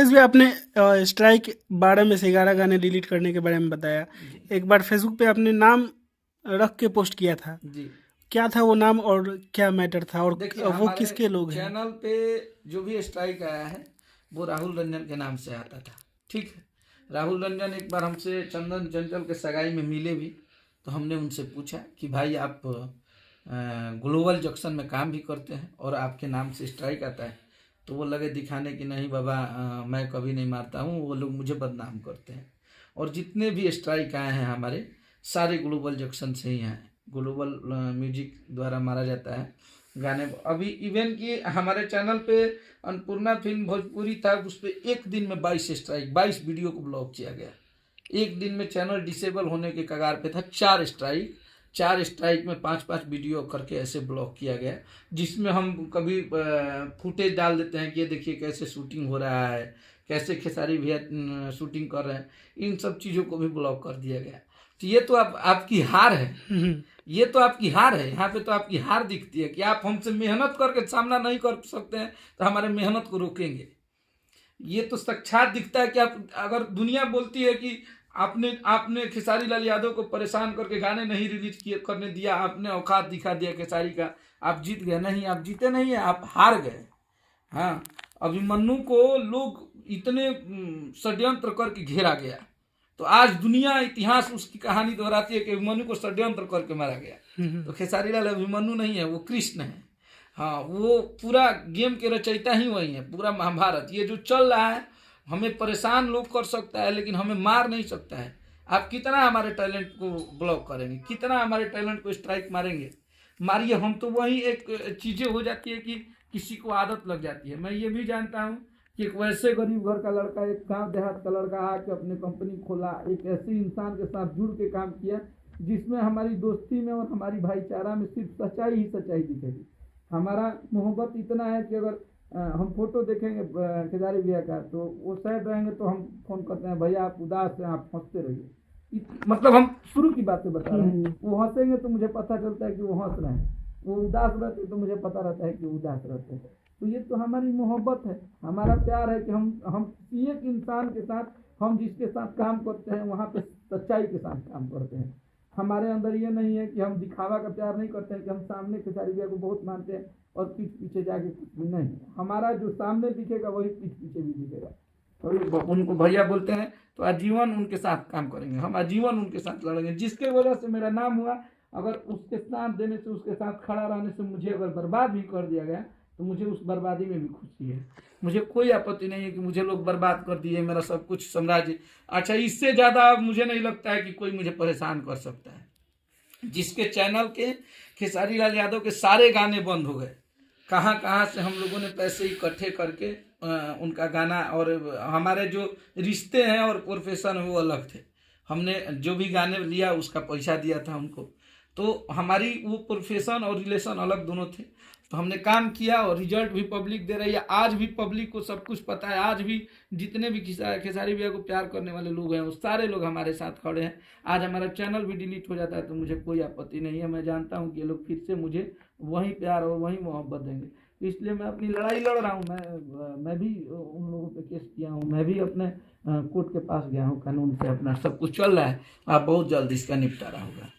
भी आपने स्ट्राइक 12 में से 11 गाने डिलीट करने के बारे में बताया। जी एक बार फेसबुक पे आपने नाम रख के पोस्ट किया था, जी। क्या था वो नाम और क्या मैटर था और देखिए, वो हमारे किसके लोग हैं? चैनल पे जो भी स्ट्राइक आया है वो राहुल रंजन के नाम से आता था। ठीक है, राहुल रंजन एक बार हमसे चंदन चंचल के सगाई में मिले भी, तो हमने उनसे पूछा कि भाई आप ग्लोबल जंक्शन में काम भी करते हैं और आपके नाम से स्ट्राइक आता है। तो वो लगे दिखाने कि नहीं बाबा, मैं कभी नहीं मारता हूँ, वो लोग मुझे बदनाम करते हैं। और जितने भी स्ट्राइक आए हैं हमारे, सारे ग्लोबल जंक्शन से ही आए। ग्लोबल म्यूजिक द्वारा मारा जाता है गाने। अभी इवन कि हमारे चैनल पे अन्नपूर्णा फिल्म भोजपुरी था, उस पर एक दिन में 22 स्ट्राइक, 22 वीडियो को ब्लॉक किया गया। एक दिन में चैनल डिसेबल होने के कगार पे था। 4 स्ट्राइक में 5-5 वीडियो करके ऐसे ब्लॉक किया गया, जिसमें हम कभी फुटेज डाल देते हैं कि ये देखिए कैसे शूटिंग हो रहा है, कैसे खेसारी भैया शूटिंग कर रहे हैं। इन सब चीज़ों को भी ब्लॉक कर दिया गया। तो ये तो आपकी हार है। ये तो आपकी हार है। यहाँ पे तो आपकी हार दिखती है कि आप हमसे मेहनत करके सामना नहीं कर सकते हैं, तो हमारे मेहनत को रोकेंगे। ये तो साक्षात दिखता है कि आप, अगर दुनिया बोलती है कि आपने आपने खेसारी लाल यादव को परेशान करके गाने नहीं रिलीज किए करने दिया, आपने औकात दिखा दिया खेसारी का, आप जीत गए। नहीं, आप जीते नहीं है, आप हार गए। हाँ, अभिमन्यु को लोग इतने षड्यंत्र करके घेरा गया, तो आज दुनिया इतिहास उसकी कहानी दोहराती है कि अभिमन्यु को षड्यंत्र करके मारा गया। तो खेसारी लाल अभिमन्यु नहीं है, वो कृष्ण है। हाँ, वो पूरा गेम के रचयिता ही वही है। पूरा महाभारत ये जो चल रहा है, हमें परेशान लोग कर सकता है लेकिन हमें मार नहीं सकता है। आप कितना हमारे टैलेंट को ब्लॉक करेंगे, कितना हमारे टैलेंट को स्ट्राइक मारेंगे? मारिए। हम तो वही एक चीज़ें हो जाती है कि किसी को आदत लग जाती है। मैं ये भी जानता हूँ कि एक वैसे गरीब घर का लड़का, एक गांव देहात का लड़का आके अपने कंपनी खोला, एक ऐसे इंसान के साथ जुड़ के काम किया जिसमें हमारी दोस्ती में और हमारी भाईचारा में सिर्फ सच्चाई ही सच्चाई दिखेगी। हमारा मोहब्बत इतना है कि अगर हम फोटो देखेंगे खेसारी भैया का, तो वो सैड रहेंगे तो हम फोन करते हैं, भैया आप उदास हैं, आप हंसते रहिए। मतलब हम शुरू की बातें बता रहे हैं। वो हंसेंगे तो मुझे पता चलता है कि वो हंस रहे हैं, वो उदास रहते तो मुझे पता रहता है कि वो उदास रहते हैं। तो ये तो हमारी मोहब्बत है, हमारा प्यार है कि हम एक इंसान के साथ, हम जिसके साथ काम करते हैं वहाँ पे सच्चाई के साथ काम करते हैं। हमारे अंदर ये नहीं है कि हम दिखावा का प्यार नहीं करते हैं कि हम सामने खेसारी भैया को बहुत मानते हैं और पीठ पीछे जाके कुछ भी नहीं। हमारा जो सामने दिखेगा वही पीठ पीछे भी दिखेगा। तो उनको भैया बोलते हैं, तो आजीवन उनके साथ काम करेंगे, हम आजीवन उनके साथ लड़ेंगे। जिसके वजह से मेरा नाम हुआ, अगर उसके साथ देने से, उसके साथ खड़ा रहने से मुझे अगर बर्बाद भी कर दिया गया, तो मुझे उस बर्बादी में भी खुशी है। मुझे कोई आपत्ति नहीं है कि मुझे लोग बर्बाद कर दिए, मेरा सब कुछ साम्राज्य। अच्छा, इससे ज़्यादा मुझे नहीं लगता है कि कोई मुझे परेशान कर सकता है। जिसके चैनल के खेसारी लाल यादव के सारे गाने बंद हो गए, कहाँ कहाँ से हम लोगों ने पैसे इकट्ठे करके उनका गाना, और हमारे जो रिश्ते हैं और प्रोफेशन है वो अलग थे। हमने जो भी गाने लिया उसका पैसा दिया था उनको, तो हमारी वो प्रोफेशन और रिलेशन अलग दोनों थे। तो हमने काम किया और रिजल्ट भी पब्लिक दे रही है। आज भी पब्लिक को सब कुछ पता है। आज भी जितने भी खेसारी भैया को प्यार करने वाले लोग हैं, वो सारे लोग हमारे साथ खड़े हैं। आज हमारा चैनल भी डिलीट हो जाता है तो मुझे कोई आपत्ति नहीं है। मैं जानता हूँ कि ये लोग फिर से मुझे वही प्यार और वही मोहब्बत देंगे। इसलिए मैं अपनी लड़ाई लड़ रहा हूँ। मैं भी उन लोगों पे केस किया हूँ, मैं भी अपने कोर्ट के पास गया हूँ, कानून से अपना सब कुछ चल रहा है। आप बहुत जल्द इसका निपटारा होगा।